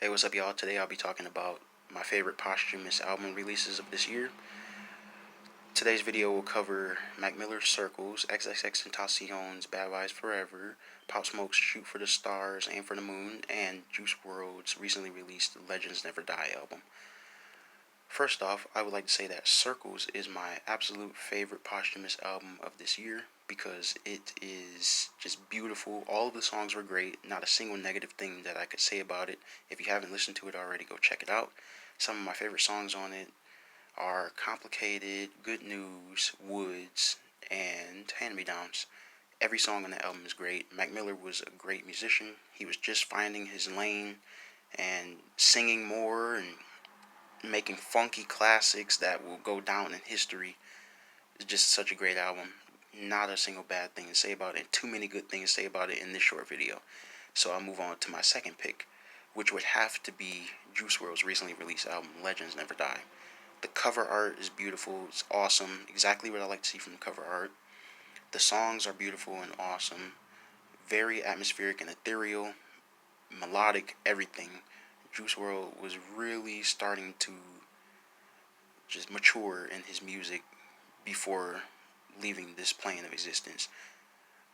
Hey, what's up, y'all? Today I'll be talking about my favorite posthumous album releases of this year. Today's video will cover Mac Miller's Circles, XXXTentacion's Bad Vibes Forever, Pop Smoke's Shoot for the Stars, Aim for the Moon, and Juice WRLD's recently released Legends Never Die album. First off, I would like to say that Circles is my absolute favorite posthumous album of this year because it is just beautiful. All of the songs were great. Not a single negative thing that I could say about it. If you haven't listened to it already, go check it out. Some of my favorite songs on it are Complicated, Good News, Woods, and Hand Me Downs. Every song on the album is great. Mac Miller was a great musician. He was just finding his lane and singing more and making funky classics that will go down in history. It's just such a great album. Not a single bad thing to say about it. Too many good things to say about it in this short video. So I'll move on to my second pick, which would have to be Juice WRLD's recently released album, Legends Never Die. The cover art is beautiful. It's awesome. Exactly what I like to see from the cover art. The songs are beautiful and awesome. Very atmospheric and ethereal. Melodic, everything. Juice WRLD was really starting to just mature in his music before leaving this plane of existence.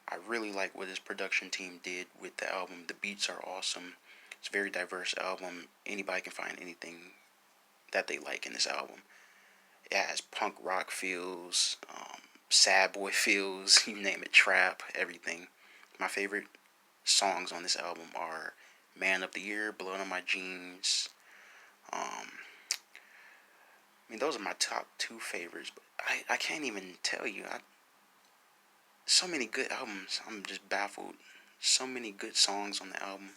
I really like what his production team did with the album. The beats are awesome. It's a very diverse album. Anybody can find anything that they like in this album. It has punk rock feels, sad boy feels, you name it, trap, everything. My favorite songs on this album are Man of the Year, Blood on My Jeans. Those are my top two favorites, but I can't even tell you. So many good albums. I'm just baffled. So many good songs on the album.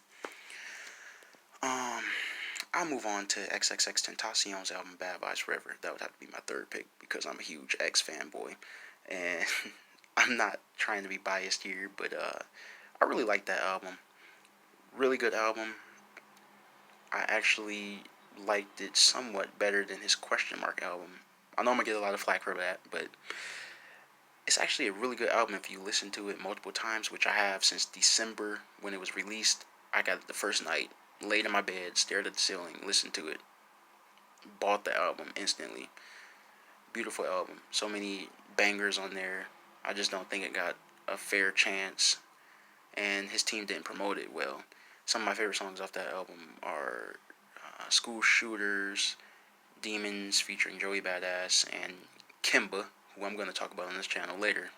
I'll move on to XXXTentacion's album, Bad Vibes Forever. That would have to be my third pick because I'm a huge X fanboy. And I'm not trying to be biased here, but I really like that album. Really good album. I actually liked it somewhat better than his Question Mark album. I know I'm going to get a lot of flack for that, but it's actually a really good album if you listen to it multiple times, which I have since December when it was released. I got it the first night, laid in my bed, stared at the ceiling, listened to it, bought the album instantly. Beautiful album. So many bangers on there. I just don't think it got a fair chance, and his team didn't promote it well. Some of my favorite songs off that album are School Shooters, Demons featuring Joey Badass, and Kimba, who I'm going to talk about on this channel later.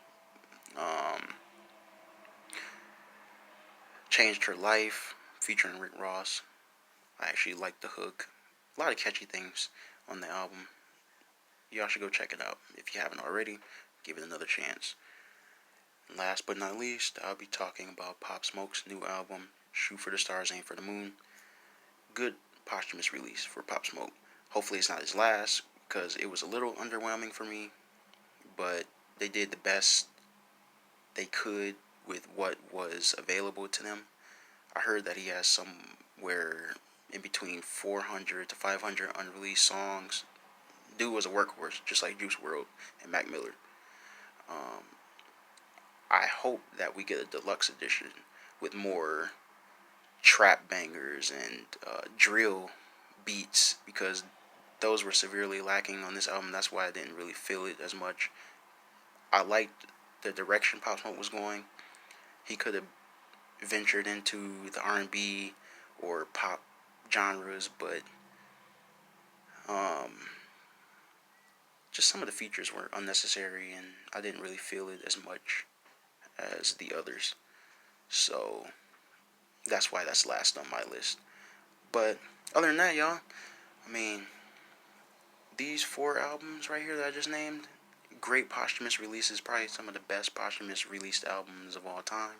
Changed Her Life featuring Rick Ross. I actually like the hook. A lot of catchy things on the album. Y'all should go check it out. If you haven't already, give it another chance. And last but not least, I'll be talking about Pop Smoke's new album, Shoot for the Stars, Aim for the Moon. Good posthumous release for Pop Smoke. Hopefully it's not his last, because it was a little underwhelming for me, but they did the best they could with what was available to them. I heard that he has somewhere in between 400 to 500 unreleased songs. Dude was a workhorse, just like Juice WRLD and Mac Miller. I hope that we get a deluxe edition with more trap bangers and drill beats, because those were severely lacking on this album. That's why I didn't really feel it as much. I liked the direction Pop Smoke was going. He could have ventured into the R&B or pop genres, but just some of the features were unnecessary, and I didn't really feel it as much as the others. So that's why that's last on my list. But other than that, y'all, these four albums right here that I just named, great posthumous releases, probably some of the best posthumous released albums of all time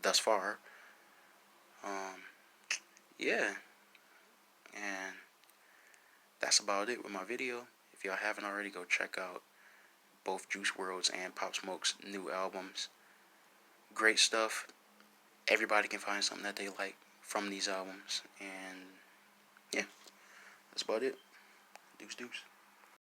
thus far. Yeah, and that's about it with my video. If y'all haven't already, go check out both Juice WRLD's and Pop Smoke's new albums. Great stuff. Everybody can find something that they like from these albums, and yeah, that's about it. Deuce deuce.